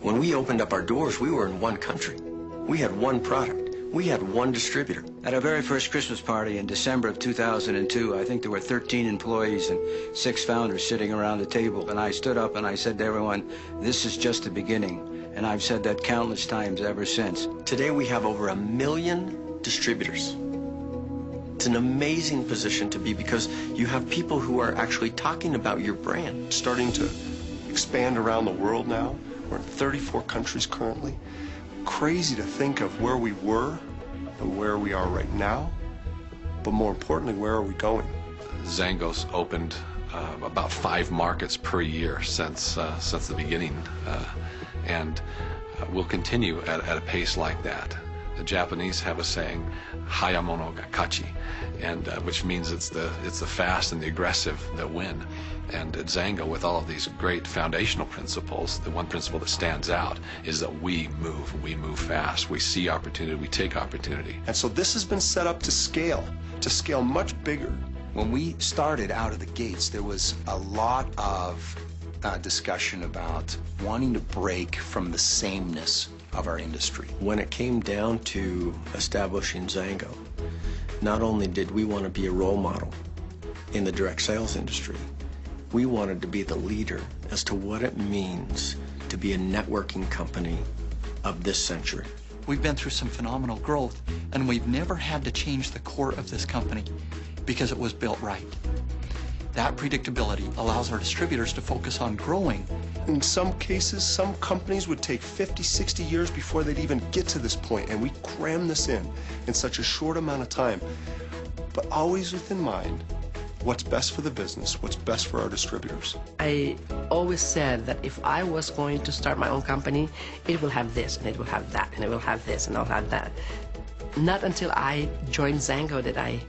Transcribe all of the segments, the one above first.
When we opened up our doors, we were in one country. We had one product. We had one distributor. At our very first Christmas party in December of 2002, I think there were 13 employees and 6 founders sitting around the table. And I stood up and I said to everyone, this is just the beginning. And I've said that countless times ever since. Today we have over 1 million distributors. It's an amazing position to be because you have people who are actually talking about your brand. Starting to expand around the world now. We're in 34 countries currently. Crazy to think of where we were and where we are right now, but more importantly, where are we going? Xango's opened about 5 markets per year since the beginning, and we'll continue at a pace like that. The Japanese have a saying, "Hayamono ga kachi," and which means it's the fast and the aggressive that win. And at Xango, with all of these great foundational principles, the one principle that stands out is that we move fast. We see opportunity, we take opportunity. And so this has been set up to scale much bigger. When we started out of the gates, there was a lot of discussion about wanting to break from the sameness of our industry. When it came down to establishing Xango, not only did we want to be a role model in the direct sales industry, we wanted to be the leader as to what it means to be a networking company of this century. We've been through some phenomenal growth, and we've never had to change the core of this company because it was built right. That predictability allows our distributors to focus on growing. In some cases, some companies would take 50, 60 years before they'd even get to this point, and we cram this in such a short amount of time, but always with in mind what's best for the business, what's best for our distributors. I always said that if I was going to start my own company, it will have this, and it will have that, and it will have this, and I'll have that. Not until I joined Xango did I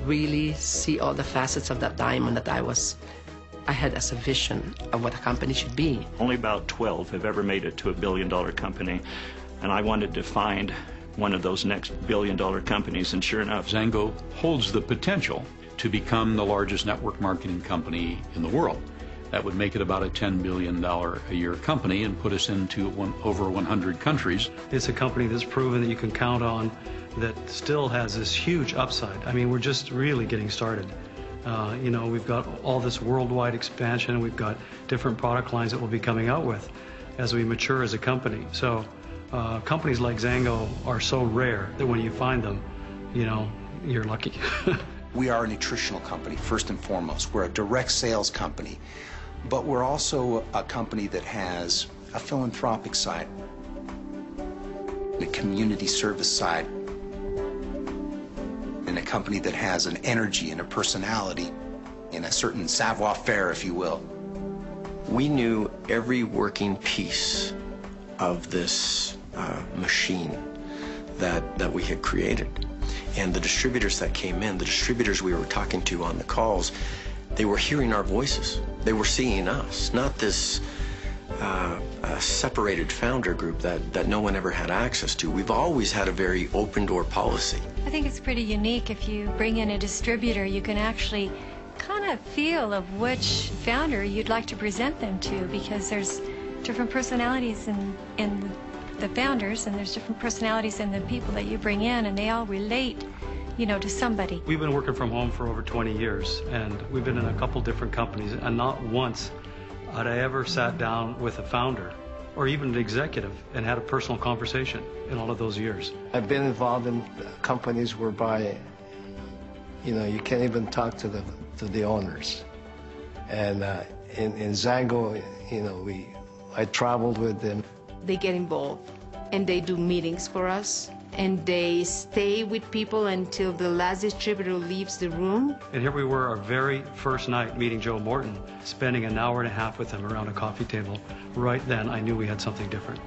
really see all the facets of that diamond that I had as a vision of what a company should be. Only about 12 have ever made it to a billion-dollar company, and I wanted to find one of those next billion-dollar companies, and sure enough, Xango holds the potential to become the largest network marketing company in the world. That would make it about a $10 billion a year company and put us into over 100 countries. It's a company that's proven that you can count on, that still has this huge upside. I mean, we're just really getting started. You know, we've got all this worldwide expansion. We've got different product lines that we'll be coming out with as we mature as a company. So companies like Xango are so rare that when you find them, you know, you're lucky. We are a nutritional company, first and foremost. We're a direct sales company, but we're also a company that has a philanthropic side, a community service side, and a company that has an energy and a personality and a certain savoir-faire, if you will. We knew every working piece of this machine that we had created. And the distributors that came in, the distributors we were talking to on the calls, they were hearing our voices. They were seeing us, not this separated founder group that no one ever had access to. We've always had a very open door policy. I think it's pretty unique. If you bring in a distributor, you can actually kind of feel of which founder you'd like to present them to, because there's different personalities in the founders, and there's different personalities in the people that you bring in, and they all relate, you know, to somebody. We've been working from home for over 20 years, and we've been in a couple different companies, and not once had I ever sat down with a founder or even an executive and had a personal conversation in all of those years. I've been involved in companies whereby, you know, you can't even talk to the owners. And in Xango, you know, I traveled with them. They get involved and they do meetings for us, and they stay with people until the last distributor leaves the room. And here we were, our very first night meeting Joe Morton, spending an hour and a half with him around a coffee table. Right then, I knew we had something different.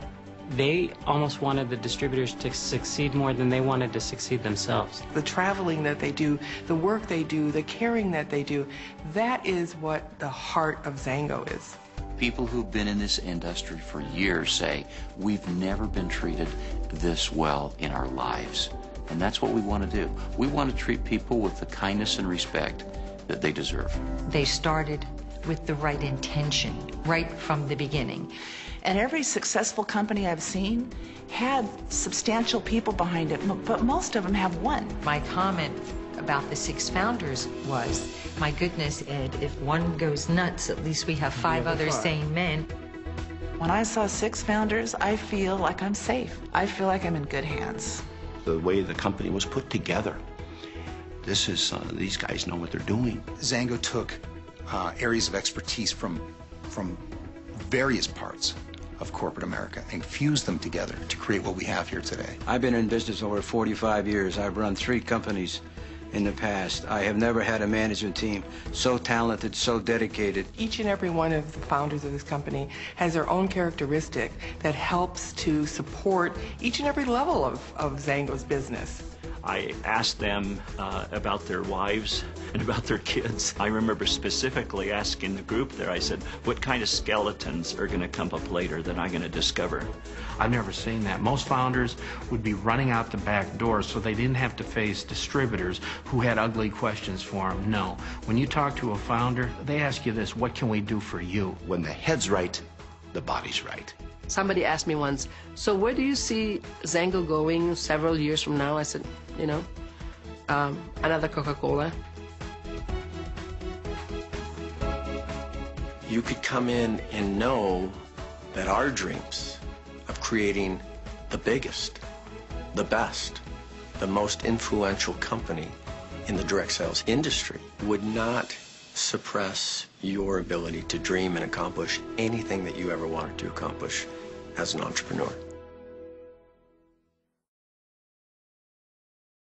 They almost wanted the distributors to succeed more than they wanted to succeed themselves. The traveling that they do, the work they do, the caring that they do, that is what the heart of Xango is. People who've been in this industry for years say, we've never been treated this well in our lives. And that's what we want to do. We want to treat people with the kindness and respect that they deserve. They started with the right intention right from the beginning. And every successful company I've seen had substantial people behind it, but most of them have one. My comment about the 6 founders was, my goodness, Ed, if one goes nuts, at least we have 5 other sane men. When I saw 6 founders, I feel like I'm safe. I feel like I'm in good hands. The way the company was put together, this is, these guys know what they're doing. Xango took areas of expertise from various parts of corporate America and fused them together to create what we have here today. I've been in business over 45 years. I've run 3 companies in the past. I have never had a management team so talented, so dedicated. Each and every one of the founders of this company has their own characteristic that helps to support each and every level of Xango's business. I asked them about their wives and about their kids. I remember specifically asking the group there, I said, what kind of skeletons are going to come up later that I'm going to discover? I've never seen that. Most founders would be running out the back door so they didn't have to face distributors who had ugly questions for them. No. When you talk to a founder, they ask you this, what can we do for you? When the head's right, the body's right. Somebody asked me once, so where do you see Xango going several years from now? I said, you know, another Coca-Cola. You could come in and know that our dreams of creating the biggest, the best, the most influential company in the direct sales industry would not suppress your ability to dream and accomplish anything that you ever wanted to accomplish as an entrepreneur.